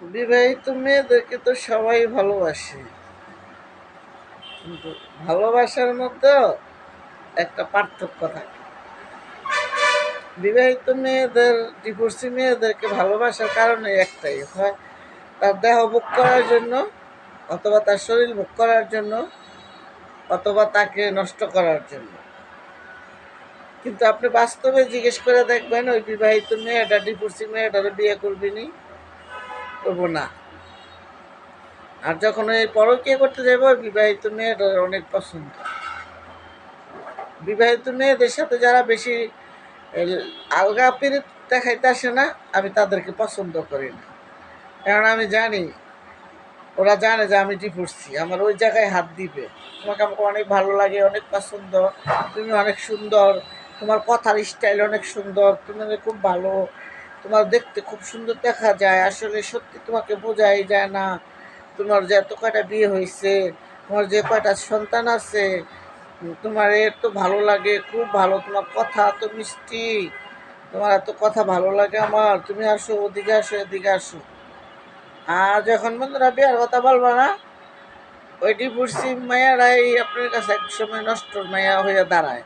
বিবাহিত মেয়েদেরকে তো সবাই ভালোবাসে, কিন্তু ভালোবাসার মধ্যেও একটা পার্থক্য থাকে। বিবাহিত মেয়েদের, ডিভোর্সি মেয়েদেরকে ভালোবাসার কারণে একটাই হয়, তার দেহ ভোগ করার জন্য, অথবা তার শরীর ভোগ করার জন্য, অথবা তাকে নষ্ট করার জন্য। কিন্তু আপনি বাস্তবে জিজ্ঞেস করে দেখবেন, ওই বিবাহিত মেয়েটা ডিভোর্সি মেয়েটারে বিয়ে করবিনি, করবো না। আর যখন ওই পরকীয়া করতে যাবো, ওই বিবাহিত মেয়েটার অনেক পছন্দ। বিবাহিত মেয়েদের সাথে যারা বেশি আলগা পিরিত দেখাইতে আসে না, আমি তাদেরকে পছন্দ করি না। কারণ আমি জানি, ওরা জানে যে আমি ডিভোর্সি, আমার ওই জায়গায় হাত দিবে। তোমাকে আমাকে অনেক ভালো লাগে, অনেক পছন্দ, তুমি অনেক সুন্দর, তোমার কথার স্টাইল অনেক সুন্দর, তুমি খুব ভালো, তোমার দেখতে খুব সুন্দর দেখা যায়, আসলে সত্যি তোমাকে বোঝাই যায় না, তোমার যে এত কয়টা বিয়ে হয়েছে, তোমার যে কয়টা সন্তান আছে, তোমার এত ভালো লাগে, খুব ভালো, তোমার কথা এত মিষ্টি, তোমার এত কথা ভালো লাগে আমার, তুমি আসো, ওদিকে আসো, এদিকে আসো। আর যখন বন্ধুরা বিয়ার কথা বলবা না, ওই ডিভোর্সি মায়ারাই আপনার কাছে এক সময় নষ্টর মায়া হইয়া দাঁড়ায়,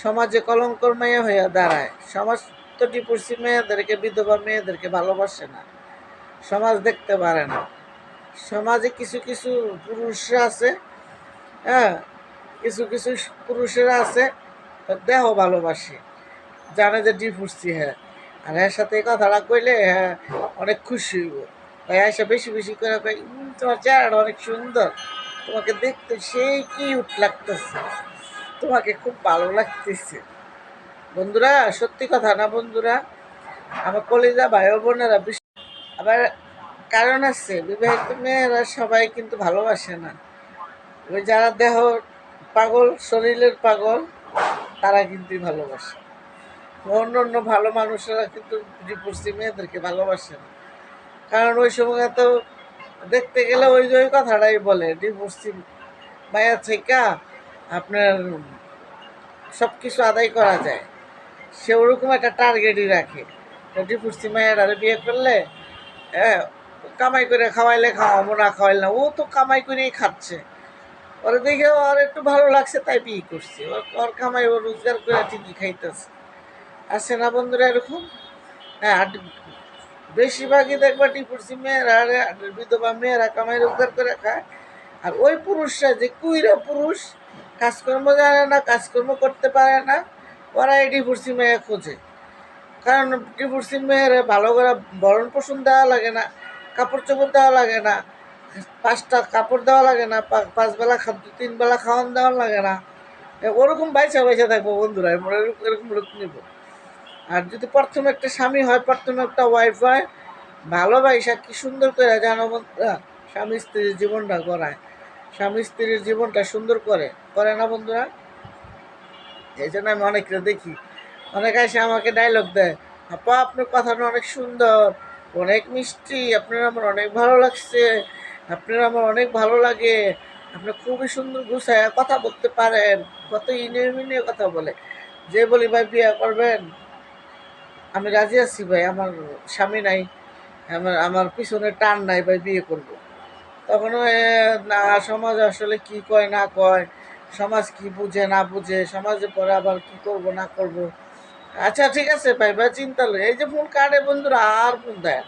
সমাজে কলঙ্কর মায়া হইয়া দাঁড়ায়। সমাজ তো ডিভোর্সি মেয়েদেরকে, বিধবা মেয়েদেরকে ভালোবাসে না, সমাজ দেখতে পারে না। সমাজে কিছু কিছু পুরুষরা আছে, হ্যাঁ, কিছু কিছু পুরুষেরা আছে, দেহ ভালোবাসে, জানে যে ডিভোর্সি, হ্যাঁ, আর এর সাথে এই কথাটা কইলে হ্যাঁ অনেক খুশি হইব। তাই এসে বেশি বেশি করে কই, তোমার চেহারাটা অনেক সুন্দর, তোমাকে দেখতে সেই কিউট লাগতেছে, তোমাকে খুব ভালো লাগতেছে। বন্ধুরা, সত্যি কথা না বন্ধুরা, আমার কলিজা ভাই ও বোনেরা। আবার কারণ আছে, বিবাহিত মেয়েরা সবাই কিন্তু ভালোবাসে না। ওই যারা দেহ পাগল, শরীরের পাগল, তারা কিন্তু ভালোবাসে। অন্য অন্য ভালো মানুষেরা কিন্তু ডিভোর্সি মেয়েদেরকে ভালোবাসে না। কারণ ওই সময় তো দেখতে গেলে ওই যে ওই কথাটাই বলে, ডিভোর্সি মায়া থেকে আপনার সব কিছু আদায় করা যায়, সে ওরকম একটা টার্গেটই রাখে। ডিভোর্সি মায়ের বিয়ে করলে হ্যাঁ, কামাই করে খাওয়াইলে খাওয়াবো, না খাওয়াইলে না, ও তো কামাই করেই খাচ্ছে, ওর দেখে ওর একটু ভালো লাগছে তাই বিয়ে করছে, ওর কামাই ও রোজগার করে ঠিকই খাইতেছে। আছে না বন্ধুরা এরকম? হ্যাঁ, আর বেশিরভাগই দেখবা ডিভোর্সি মেয়েরা, বিধবা মেয়েরা কামাই রোজগার করে খায়। আর ওই পুরুষরা যে কুইরা পুরুষ, কাজকর্ম জানে না, কাজকর্ম করতে পারে না, ওরা এই ডিভোর্সি মেয়ে খোঁজে। কারণ ডিভোর্সি মেয়ের ভালো করে ভরণ পোষণ দেওয়া লাগে না, কাপড় চোপড় দেওয়া লাগে না, 5টা কাপড় দেওয়া লাগে না, 5 বেলা খাদ্য, 3 বেলা খাওয়ান দেওয়া লাগে না। ওরকম বাইসা বাইসা থাকবো বন্ধুরা, এরকম লোক নিব। আর যদি প্রথমে একটা স্বামী হয়, প্রথমে একটা ওয়াইফ হয়, ভালোবাসা কি সুন্দর করে জানো বন্ধুরা, স্বামী স্ত্রীর জীবনটা গড়ায়, স্বামী স্ত্রীর জীবনটা সুন্দর করে, করে না বন্ধুরা? এই জন্য আমি অনেকটা দেখি, অনেক এসে আমাকে ডায়লগ দেয়, আপা আপনার কথাটা অনেক সুন্দর, অনেক মিষ্টি, আপনার আমার অনেক ভালো লাগছে, আপনার আমার অনেক ভালো লাগে, আপনি খুবই সুন্দর গুছায় কথা বলতে পারেন, কত ইনে মিনে কথা বলে। যে বলি ভাই বিয়ে করবেন, আমি রাজি আছি ভাই, আমার স্বামী নাই, আমার আমার পিছনে টান নাই ভাই, বিয়ে করব। তখন না, সমাজ আসলে কি কয় না কয়, সমাজ কি বুঝে না বুঝে, সমাজে পরে আবার কি করব না করব। আচ্ছা ঠিক আছে ভাই ভাই, চিন্তা লই, এই যে ফোন কাটে বন্ধুরা, আর ফোন দেয়।